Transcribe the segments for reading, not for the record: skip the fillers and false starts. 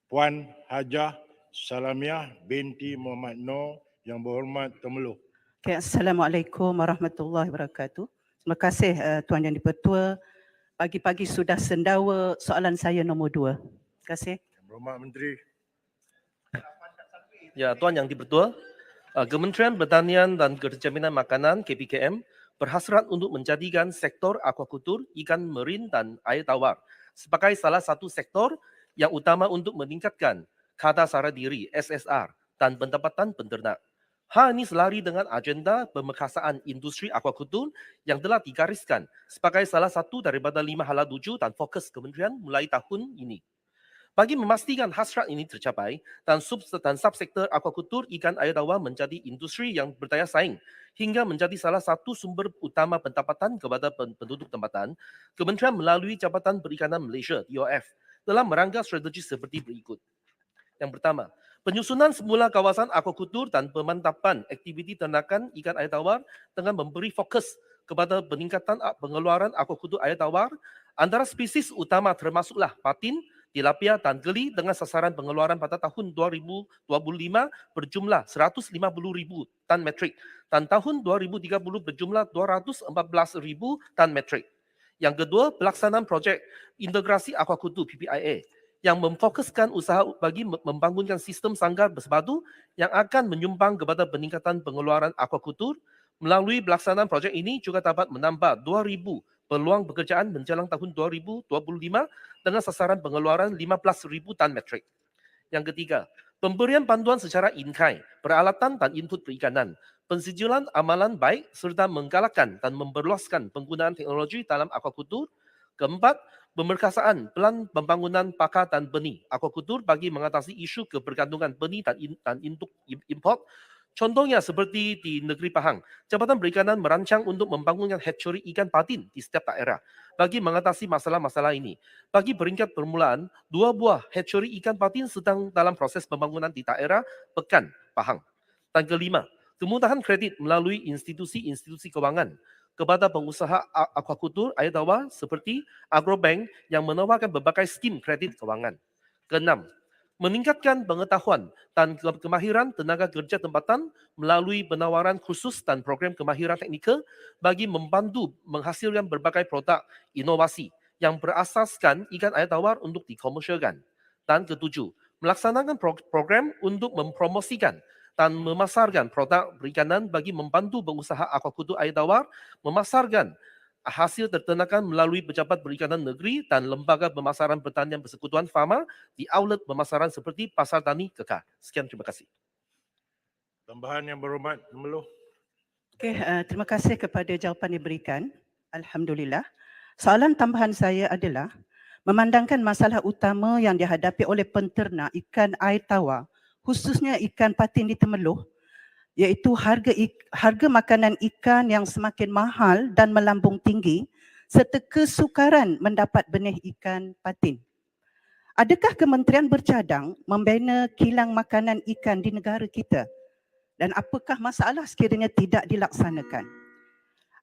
Puan Hajah Salamiah binti Muhammad Noor yang berhormat Temeloh. Okay, Assalamualaikum warahmatullahi wabarakatuh. Terima kasih Tuan Yang di-Pertua. Pagi-pagi sudah sendawa soalan saya nombor 2. Terima kasih. Yang berhormat Menteri. Ya, Tuan Yang di-Pertua, Kementerian Pertanian dan Penjaminan Makanan KPKM berhasrat untuk menjadikan sektor akuakultur, ikan marin dan air tawar sebagai salah satu sektor yang utama untuk meningkatkan kadar sara diri SSR dan pendapatan penternak. Hal ini selari dengan agenda pemerkasaan industri akuakultur yang telah digariskan sebagai salah satu daripada 5 hala tuju dan fokus kementerian mulai tahun ini. Bagi memastikan hasrat ini tercapai dan subsektor akuakultur ikan air tawar menjadi industri yang berdaya saing hingga menjadi salah satu sumber utama pendapatan kepada penduduk tempatan, Kementerian melalui Jabatan Perikanan Malaysia (DOF) telah merangka strategi seperti berikut. Yang pertama, penyusunan semula kawasan akuakultur dan pemantapan aktiviti ternakan ikan air tawar dengan memberi fokus kepada peningkatan pengeluaran akuakultur air tawar. Antara spesies utama termasuklah patin, tilapia dan geli dengan sasaran pengeluaran pada tahun 2025 berjumlah 150,000 tan metrik dan tahun 2030 berjumlah 214,000 tan metrik. Yang kedua, pelaksanaan projek integrasi akuakultur PPIA yang memfokuskan usaha bagi membangunkan sistem sanggar bersepadu yang akan menyumbang kepada peningkatan pengeluaran akuakultur. Melalui pelaksanaan projek ini juga dapat menambah 2,000 peluang pekerjaan menjelang tahun 2025 dengan sasaran pengeluaran 15,000 tan metrik. Yang ketiga, pemberian bantuan secara in-kind, peralatan dan input perikanan, pensijilan amalan baik serta menggalakkan dan memperluaskan penggunaan teknologi dalam akuakultur. Keempat, pemerkasaan pelan pembangunan pakar dan benih akuakultur bagi mengatasi isu kebergantungan benih dan input import. Contohnya seperti di negeri Pahang, Jabatan Perikanan merancang untuk membangunkan hatchery ikan patin di setiap daerah bagi mengatasi masalah-masalah ini. Bagi peringkat permulaan, 2 buah hatchery ikan patin sedang dalam proses pembangunan di daerah Pekan, Pahang. Dan kelima, kemudahan kredit melalui institusi-institusi kewangan kepada pengusaha akuakultur air tawar seperti Agrobank yang menawarkan berbagai skim kredit kewangan. Keenam, meningkatkan pengetahuan dan kemahiran tenaga kerja tempatan melalui penawaran khusus dan program kemahiran teknikal bagi membantu menghasilkan berbagai produk inovasi yang berasaskan ikan air tawar untuk dikomersialkan. Dan ketujuh, melaksanakan program untuk mempromosikan dan memasarkan produk perikanan bagi membantu pengusaha akuakultur air tawar memasarkan hasil terternakan melalui Pejabat Perikanan Negeri dan Lembaga Pemasaran Pertanian Persekutuan Fama di outlet pemasaran seperti Pasar Tani Kekar. Sekian, terima kasih. Tambahan Yang Berhormat Temeloh. Okay, terima kasih kepada jawapan yang diberikan. Alhamdulillah. Soalan tambahan saya adalah memandangkan masalah utama yang dihadapi oleh penternak ikan air tawar, khususnya ikan patin di Temeloh, iaitu harga makanan ikan yang semakin mahal dan melambung tinggi serta kesukaran mendapat benih ikan patin. Adakah kementerian bercadang membina kilang makanan ikan di negara kita? Dan apakah masalah sekiranya tidak dilaksanakan?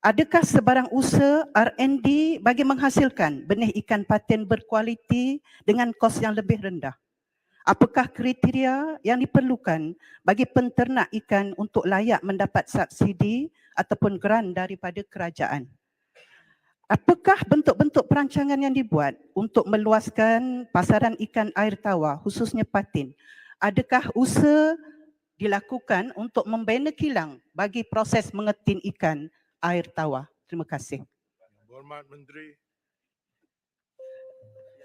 Adakah sebarang usaha R&D bagi menghasilkan benih ikan patin berkualiti dengan kos yang lebih rendah? Apakah kriteria yang diperlukan bagi penternak ikan untuk layak mendapat subsidi ataupun grant daripada kerajaan? Apakah bentuk-bentuk perancangan yang dibuat untuk meluaskan pasaran ikan air tawar khususnya patin? Adakah usaha dilakukan untuk membina kilang bagi proses mengetin ikan air tawar? Terima kasih. Yang Berhormat Menteri.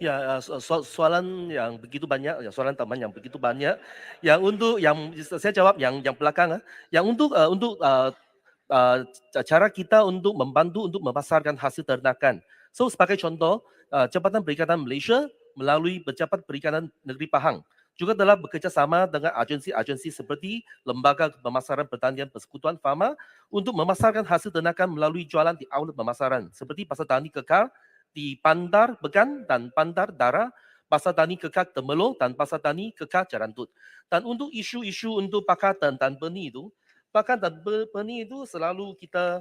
Ya, soalan yang begitu banyak, soalan tambahan yang begitu banyak. Yang untuk yang saya jawab yang belakang, yang untuk cara kita untuk membantu untuk memasarkan hasil ternakan. So sebagai contoh, Jabatan Perikanan Malaysia melalui Pejabat Perikanan Negeri Pahang juga telah bekerjasama dengan agensi-agensi seperti Lembaga Pemasaran Pertanian Persekutuan Fama untuk memasarkan hasil ternakan melalui jualan di outlet pemasaran seperti Pasar Tani Kekar di Bandar Began dan Bandar Dara, Pasar Tani Kekar Temeloh dan Pasar Tani Kekar Jarantut. Dan untuk isu-isu untuk pakatan dan benih itu, pakan dan benih itu selalu kita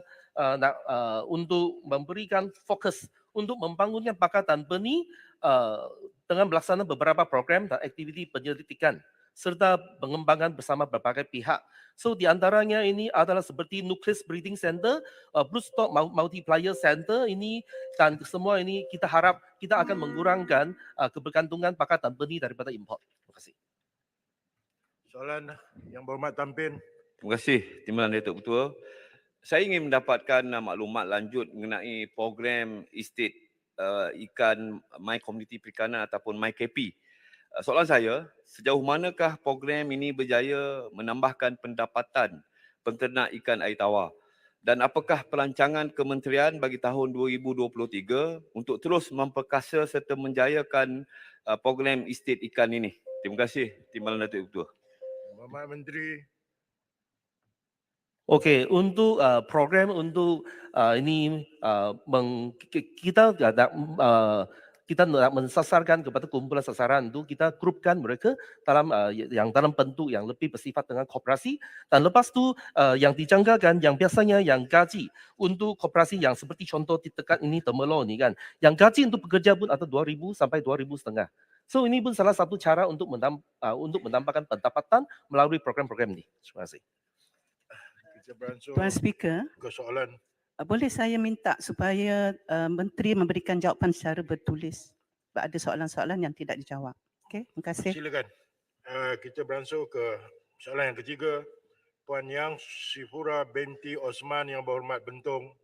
untuk memberikan fokus untuk membangunkan pakan dan benih dengan melaksanakan beberapa program dan aktiviti penyelidikan serta pengembangan bersama berbagai pihak. So di antaranya ini adalah seperti Nucleus Breeding Center, Broodstock Multiplier Center ini, dan semua ini kita harap kita akan mengurangkan kebergantungan pakan dan benih daripada import. Terima kasih. Soalan Yang Berhormat Tampin. Terima kasih Timbalan Datuk Ketua. Saya ingin mendapatkan maklumat lanjut mengenai program estate ikan My Community Perikanan ataupun MyKP. Soalan saya, sejauh manakah program ini berjaya menambahkan pendapatan penternak ikan air tawar? Dan apakah perancangan kementerian bagi tahun 2023 untuk terus memperkasa serta menjayakan program estate ikan ini? Terima kasih Timbalan Datuk Ketua. Berhormat Menteri. Okey, untuk program untuk ini kita nak mensasarkan kepada kumpulan sasaran itu, kita grupkan mereka dalam dalam bentuk yang lebih bersifat dengan koperasi, dan lepas tu yang dijangkakan yang biasanya yang gaji untuk koperasi yang seperti contoh di dekat ini Temerloh ni kan, yang gaji untuk pekerja pun ada 2,000 sampai 2,500. So ini pun salah satu cara untuk menambahkan pendapatan melalui program-program ini. Terima kasih. Kita beransur Tuan Speaker, ke soalan. boleh saya minta supaya Menteri memberikan jawapan secara bertulis sebab ada soalan-soalan yang tidak dijawab. Okey, terima kasih. Silakan. Kita beransur ke soalan yang ketiga. Puan Yang Sifura binti Osman Yang Berhormat Bentong.